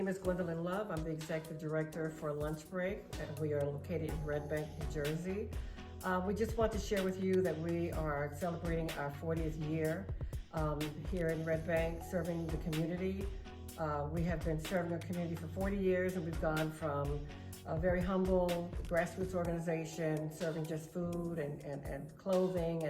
My name is Gwendolyn Love. I'm the Executive Director for Lunch Break, and we are located in Red Bank, New Jersey. We just want to share with you that we are celebrating our 40th year here in Red Bank, serving the community. We have been serving our community for 40 years, and we've gone from a very humble grassroots organization serving just food and clothing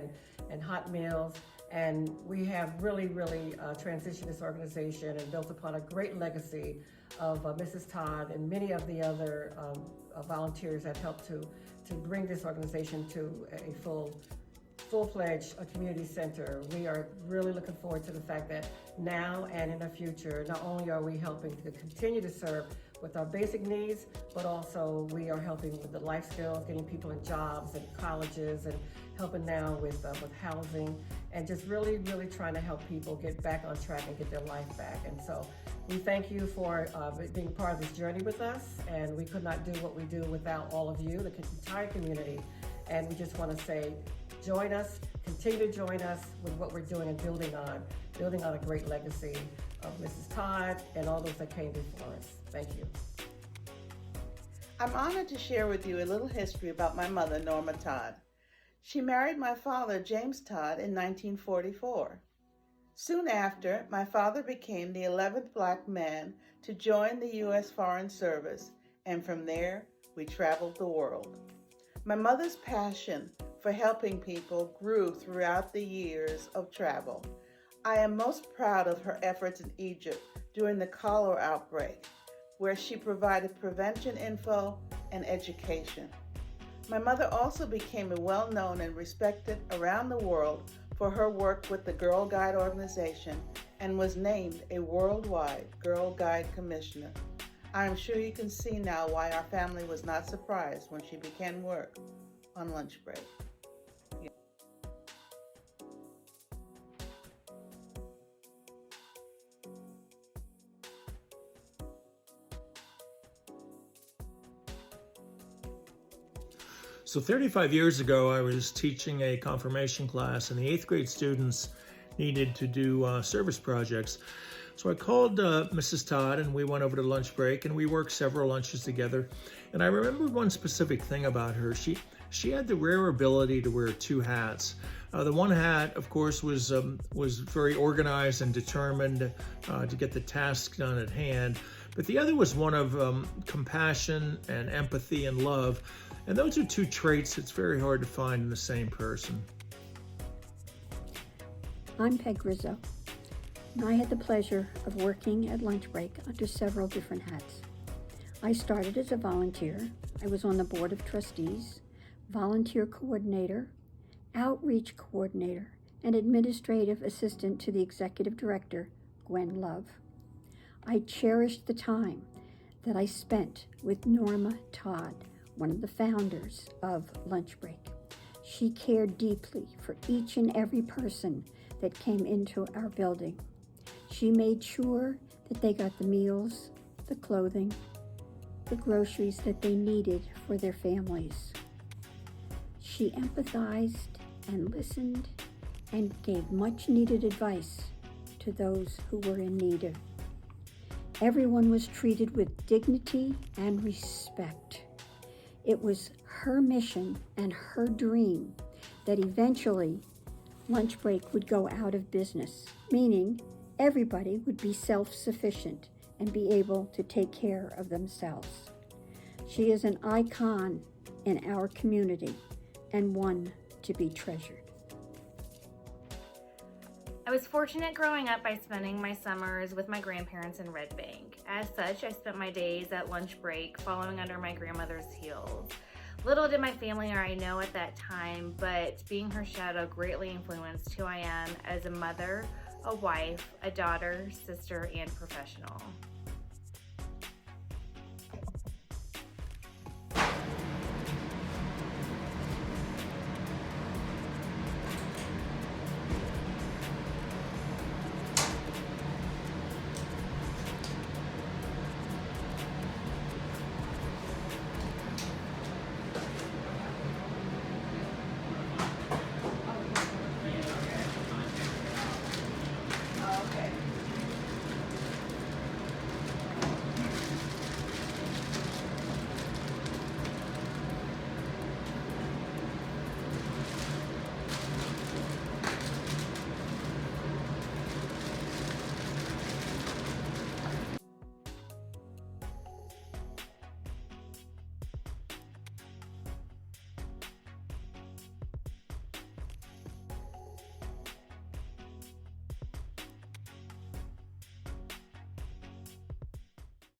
and hot meals. And we have really transitioned this organization and built upon a great legacy of Mrs. Todd and many of the other volunteers that helped to bring this organization to a full-fledged community center. We are really looking forward to the fact that now and in the future, not only are we helping to continue to serve with our basic needs, but also we are helping with the life skills, getting people in jobs and colleges, and helping now with housing, and just really trying to help people get back on track and get their life back. And so we thank you for being part of this journey with us, and we could not do what we do without all of you, the entire community. And we just want to say, join us, continue to join us with what we're doing and building on a great legacy of Mrs. Todd and all those that came before us. Thank you. I'm honored to share with you a little history about my mother, Norma Todd. She married my father, James Todd, in 1944. Soon after, my father became the 11th Black man to join the U.S. Foreign Service, and from there, we traveled the world. My mother's passion for helping people grew throughout the years of travel. I am most proud of her efforts in Egypt during the cholera outbreak, where she provided prevention info and education. My mother also became well-known and respected around the world for her work with the Girl Guide organization and was named a worldwide Girl Guide Commissioner. I am sure you can see now why our family was not surprised when she began work on lunch break. So 35 years ago, I was teaching a confirmation class, and the 8th grade students needed to do service projects. So I called Mrs. Todd, and we went over to lunch break, and we worked several lunches together. And I remember one specific thing about her. She had the rare ability to wear 2 hats. The one hat, of course, was very organized and determined to get the task done at hand. But the other was one of compassion and empathy and love. And those are 2 traits that's very hard to find in the same person. I'm Peg Rizzo, and I had the pleasure of working at lunch break under several different hats. I started as a volunteer. I was on the board of trustees, volunteer coordinator, outreach coordinator, and administrative assistant to the executive director, Gwen Love. I cherished the time that I spent with Norma Todd, one of the founders of Lunch Break. She cared deeply for each and every person that came into our building. She made sure that they got the meals, the clothing, the groceries that they needed for their families. She empathized and listened and gave much needed advice to those who were in need of. Everyone was treated with dignity and respect. It was her mission and her dream that eventually lunch break would go out of business, meaning everybody would be self-sufficient and be able to take care of themselves. She is an icon in our community and one to be treasured. I was fortunate growing up by spending my summers with my grandparents in Red Bank. As such, I spent my days at lunch break following under my grandmother's heels. Little did my family or I know at that time, but being her shadow greatly influenced who I am as a mother, a wife, a daughter, sister, and professional.